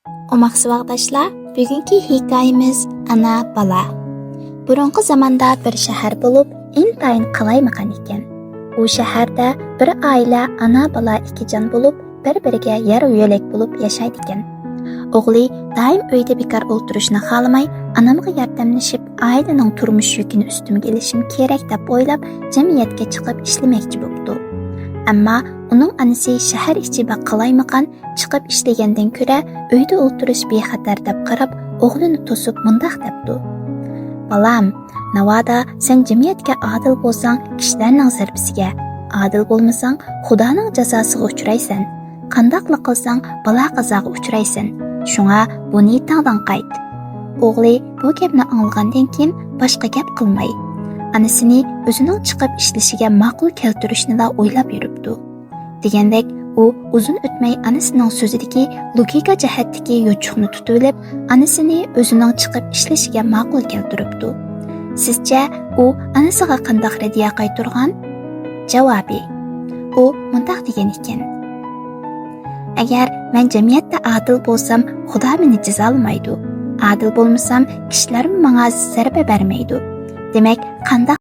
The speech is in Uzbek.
Umaqsıvaqdaşlar, bugungi hikoyamiz ana bola. Burunqi zamonda bir shahar bo'lib, intayin qalaymaqan ekan. U shaharda bir oila ana bola ikkijon bo'lib, bir-biriga yar yo'lak bo'lib yashaydi ekan. O'g'li doim uyda bekor o'tirishni xohlamay, anamga yordamlashib, oilaning turmush yukini ustimga ilishim kerak deb o'ylab, jamiyatga chiqib ishlamoqchi bo'ldi. Ammo uning anasi shahar ichida qalaymaqan chiqib ishlagandan ko'ra uyda o'tirish bexatar deb qarab, o'g'lini to'sib mundaq debdi: "Balam, navoda sen jamiyatga adil bo'lsang, kishilarning zarbisiga, adil bo'lmasang, Xudoning jazosiga uchraysan. Qandoqli qilsang, balo qazoga uchraysan. Shunga bu niyatingdan qayt." O'g'li bu gapni anglagandan keyin boshqa gap qilmay, anasini o'zining chiqib ishlashiga ma'qul keltirishni o'ylab yuribdi. Degandek, u uzun o'tmay anasining so'zidagi logika jihatdagi yo'chuqni tutib olib, anasini o'zining chiqib ishlashiga ma'qul keltiribdi. Sizcha u anasiga qanday radiya qaytargan? Javobi: u mundaq degan ekan: "Agar men jamiyatda adil bo'lsam, Xudo meni jazolamaydi. Adil bo'lmasam, kishilar menga zarba bermaydi. Demak, qanday